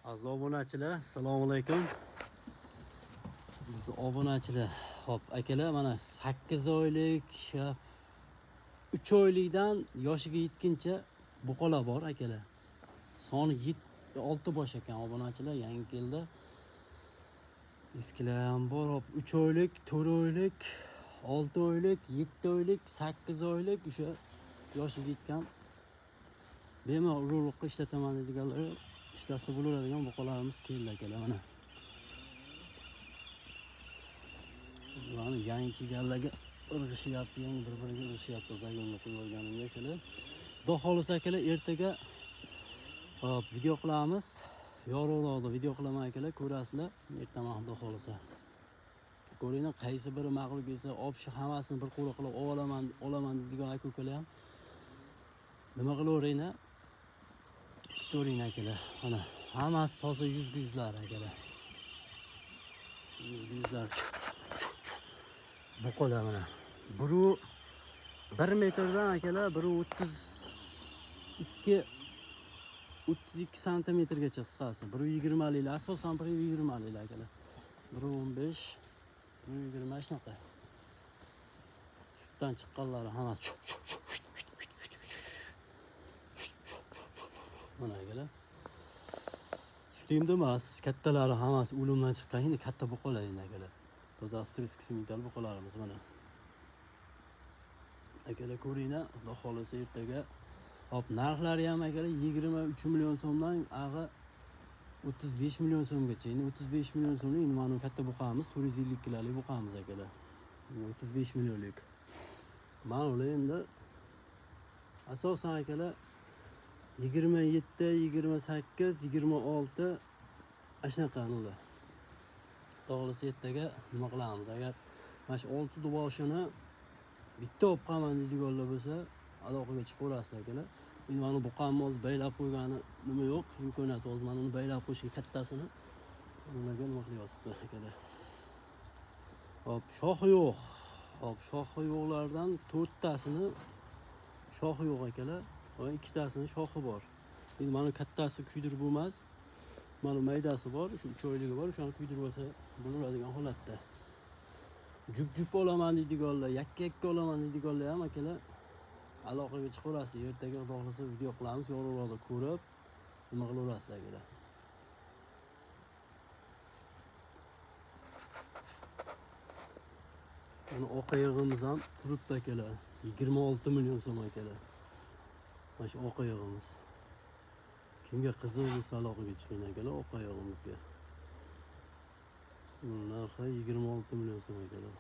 Aziz obunachilar, assalomu alaykum. Biz obunachilar, hop, akalar, mana 8 oylik, 3 oylikdan yoshiga yetguncha buqalar bor akalar. Soni 6 bosh ekan obunachilar, yangi keldi. Eskilar ham bor, hop, 3 oylik, 4 oylik, 6 oylik, 7 oylik, 8 oylik o'sha yoshiga yetgan bemalol urug'liqqa ishlataman deganlar ishlasa bo'laveradigan buqalarimiz keldi akalar mana. Biz mana yangi kelganlarga irg'ishyapti, yangi bir-biriga irg'ishyapti. Zagonga qo'yib olganimga akalar. Xudo xolisa akalar, ertaga hop video qilamiz. Yorug'roqda video qilaman akalar, ko'rasizlar. Ertaman xudo xolisa. Ko'ringlar, qaysi biri mag'lub bo'lsa, opshi hammasini bir qo'ra qilib olaman degan aka-ukalar ham nima qilaveringlar? Kutaveringlar akalar. Mana hammasi toza yuzlar akalar. Yuzlar. Buqalar mana. Biri 1 metrdan akalar, biri 32 santimetrgacha qisqasi. Biri 20 lik, asosan biri 20 lik akalar. Biri 15, biri 20 shunaqa. Sutdan chiqqanlari hammasi mana akalar. Sutimda emas, kattalari hammasi o'limdan chiqqan, endi katta buqalar endi akalar. Toza avstriyskiy simental buqalarimiz mana. Akalar ko'ringlar, xudo xolisa ertaga hop narxlari ham akalar 23 million so'mdan 35 million so'mgacha. Endi 35 million so'mlik mana katta buqamiz, 450 kilolik buqamiz akalar. 35 millionlik. Mana ular endi asosan akalar 27, 28, 26 ashnaqa ular. To'g'risi ertaga nima qilamiz? Agar mana shu 6 boshini bitta olib qolman deydiganlar bo'lsa, aloqaga chiqaverasiz akalar. Endi mana buqamni o'zi baylab qo'ygani nima yo'q, imkoniyati o'zi mana uni baylab qo'yishga kattasini ularga nima qilyapti akalar. Hop, shoxi yo'q. Hop, shoxi yo'qlardan 4 tasini shoxi yo'q akalar. Va 2 tasini shoxi bor. Endi mana kattasi kuydirib bo'lmas. Mana maydasi bor, shu 3 oyligi bor, o'shani kuydirib olsa bo'laveradigan holatda. Jup olaman deydiganlar, yakka olaman deydiganlar ham akalar aloqaga chiqaverasiz. Ertaga xudo xolisa video qilamiz, yorug'roqda ko'rib nima qilaverasizlar akalar. Mana oq oyog'imiz ham turibdi akalar. 26 million so'm akalar. Mana shu oq oyog'imiz. Kimga qiziq bo'lsa aloqaga chiqing akalar oq oyog'imizga. Narxi 26 million so'm akalar.